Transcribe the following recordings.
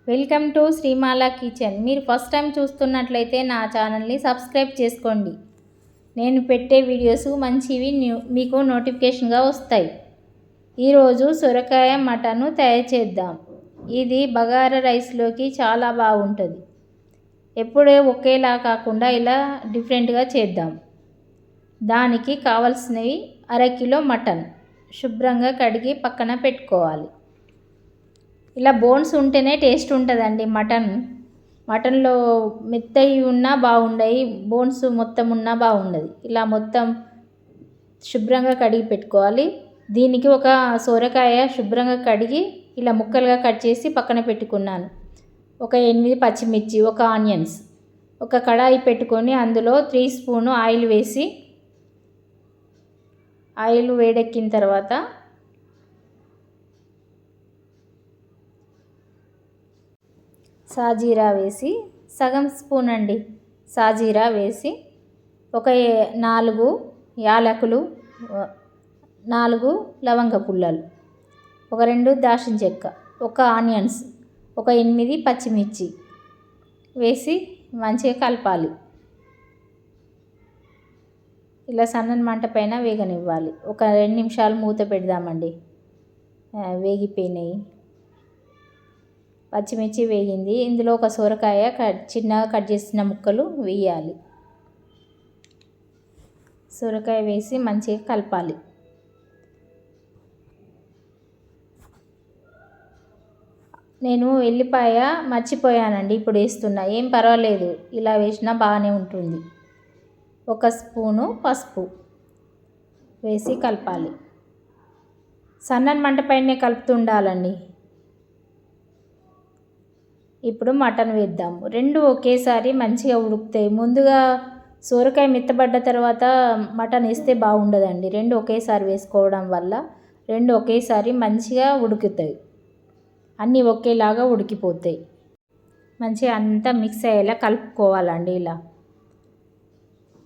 Welcome to శ్రీమాల kitchen. మీరు first time చూస్తున్నట్లయితే నా ఛానల్ని సబ్స్క్రైబ్ చేసుకోండి. నేను పెట్టే వీడియోస్ మంచివి మీకు నోటిఫికేషన్గా వస్తాయి. ఈరోజు సొరకాయ మటను తయారు చేద్దాం. ఇది బగారా రైస్లోకి చాలా బాగుంటుంది. ఎప్పుడే ఒకేలా కాకుండా ఇలా డిఫరెంట్గా చేద్దాం. దానికి కావలసినవి అరకిలో మటన్ శుభ్రంగా కడిగి పక్కన పెట్టుకోవాలి. ఇలా బోన్స్ ఉంటేనే టేస్ట్ ఉంటుందండి. మటన్లో మెత్తయి ఉన్నా బాగుండయి, బోన్స్ మొత్తం ఉన్నా బాగుండదు. ఇలా మొత్తం శుభ్రంగా కడిగి పెట్టుకోవాలి. దీనికి ఒక సొరకాయ శుభ్రంగా కడిగి ఇలా ముక్కలుగా కట్ చేసి పక్కన పెట్టుకున్నాను. ఒక 8 పచ్చిమిర్చి, ఒక ఆనియన్స్, ఒక కడాయి పెట్టుకొని అందులో 3 స్పూన్ ఆయిల్ వేసి, ఆయిల్ వేడెక్కిన తర్వాత సాజీరా వేసి, సగం స్పూన్ అండి సాజీరా వేసి, ఒక 4 యాలకులు, 4 లవంగ పుల్లలు, ఒక 2 దాల్చిన చెక్క, ఒక ఆనియన్స్, ఒక 8 పచ్చిమిర్చి వేసి మంచిగా కలపాలి. ఇలా సన్నని మంట పైన వేగనివ్వాలి. ఒక 2 నిమిషాలు మూత పెడదామండి. వేగిపోయినాయి. పచ్చిమిర్చి వేగింది. ఇందులో ఒక సొరకాయ చిన్నగా కట్ చేసిన ముక్కలు వేయాలి. సొరకాయ వేసి మంచిగా కలపాలి. నేను ఎల్లిపాయ మర్చిపోయానండి, ఇప్పుడు వేస్తున్నా. ఏం పర్వాలేదు, ఇలా వేసినా బాగానే ఉంటుంది. ఒక స్పూను పసుపు వేసి కలపాలి. సన్నని మంట పైనే కలుపుతుండాలండి. ఇప్పుడు మటన్ వేద్దాము. 2 ఒకేసారి మంచిగా ఉడుకుతాయి. ముందుగా సొరకాయ మెత్తబడ్డ తర్వాత మటన్ వేస్తే బాగుండదండి. 2 ఒకేసారి వేసుకోవడం వల్ల 2 ఒకేసారి మంచిగా ఉడుకుతాయి. అన్నీ ఒకేలాగా ఉడికిపోతాయి. మంచిగా అంతా మిక్స్ అయ్యేలా కలుపుకోవాలండి. ఇలా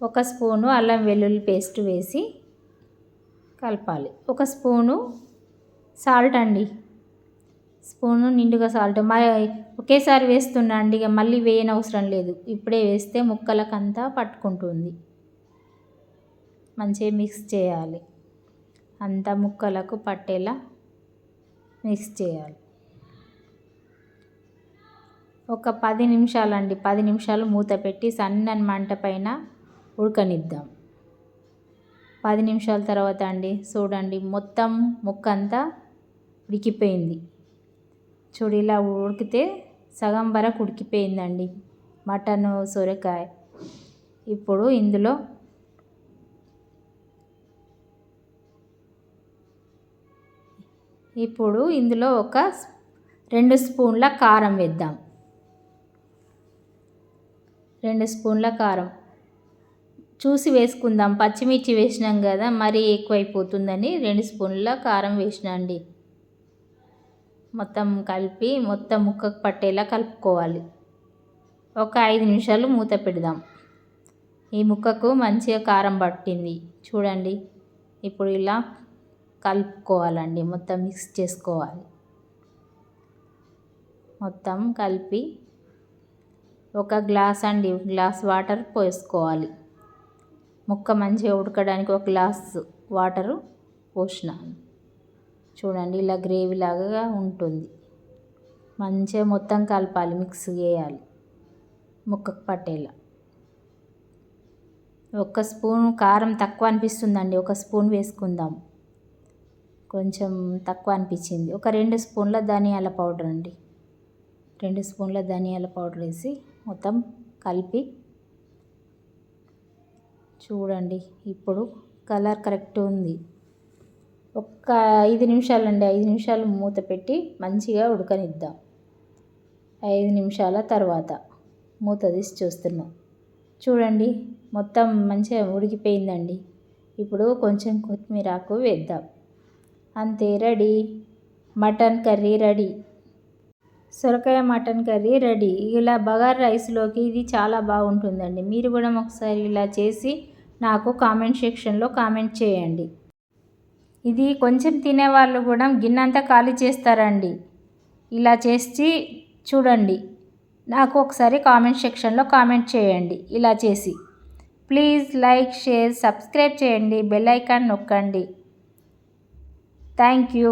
ఒక స్పూను అల్లం వెల్లుల్లి పేస్ట్ వేసి కలపాలి. ఒక స్పూను సాల్ట్ అండి, స్పూను నిండుగా సాల్ట్. ఒకేసారి వేస్తున్నా అండి, ఇక మళ్ళీ వేయనవసరం లేదు. ఇప్పుడే వేస్తే ముక్కలకంతా పట్టుకుంటుంది. మంచిగా మిక్స్ చేయాలి. అంతా ముక్కలకు పట్టేలా మిక్స్ చేయాలి. ఒక 10 నిమిషాలండి, 10 నిమిషాలు మూత పెట్టి సన్నని మంట పైన ఉడకనిద్దాం. 10 నిమిషాల తర్వాత అండి చూడండి, మొత్తం ముక్క అంతా ఉడికిపోయింది. చూడు, ఇలా ఉడికితే సగం వరకు ఉడికిపోయిందండి మటను సొరకాయ. ఇప్పుడు ఇందులో ఒక 2 స్పూన్ల కారం వేద్దాం. 2 స్పూన్ల కారం చూసి వేసుకుందాం. పచ్చిమిర్చి వేసినాం కదా, మరీ ఎక్కువైపోతుందని 2 స్పూన్ల కారం వేసినా అండి. మొత్తం కలిపి మొత్తం ముక్కకు పట్టేలా కలుపుకోవాలి. ఒక 5 నిమిషాలు మూత పెడదాం. ఈ ముక్కకు మంచిగా కారం పట్టింది చూడండి. ఇప్పుడు ఇలా కలుపుకోవాలండి, మొత్తం మిక్స్ చేసుకోవాలి. మొత్తం కలిపి ఒక గ్లాస్ వాటర్ పోసుకోవాలి. ముక్క మంచిగా ఉడకడానికి ఒక గ్లాస్ వాటరు పోసినాను. చూడండి, ఇలా గ్రేవీ లాగా ఉంటుంది. మంచిగా మొత్తం కలపాలి, మిక్స్ చేయాలి ముక్కకు పట్టేలా. 1 స్పూన్ కారం తక్కువ అనిపిస్తుందండి, 1 స్పూన్ వేసుకుందాం. కొంచెం తక్కువ అనిపించింది. ఒక 2 స్పూన్ల ధనియాల పౌడర్ అండి, 2 స్పూన్ల ధనియాల పౌడర్ వేసి మొత్తం కలిపి చూడండి. ఇప్పుడు కలర్ కరెక్ట్ ఉంది. ఒక 5 నిమిషాలండి, 5 నిమిషాలు మూత పెట్టి మంచిగా ఉడకనిద్దాం. 5 నిమిషాల తర్వాత మూత తీసి చూస్తున్నాం. చూడండి, మొత్తం మంచిగా ఉడికిపోయిందండి. ఇప్పుడు కొంచెం కొత్తిమీర ఆకు వేద్దాం. అంతే, రెడీ. Mutton curry ready. సొరకాయ మటన్ కర్రీ రెడీ. ఇలా బగారా రైస్లోకి ఇది చాలా బాగుంటుందండి. మీరు కూడా ఒకసారి ఇలా చేసి నాకు కామెంట్ సెక్షన్లో కామెంట్ చేయండి. ఇది కొంచెం తినేవాళ్ళు కూడా గిన్నెంతా ఖాళీ చేస్తారండి. ఇలా చేసి చూడండి. నాకు ఒకసారి కామెంట్ సెక్షన్లో కామెంట్ చేయండి ఇలా చేసి. ప్లీజ్ లైక్, షేర్, సబ్స్క్రైబ్ చేయండి, బెల్ ఐకాన్ నొక్కండి. Thank you.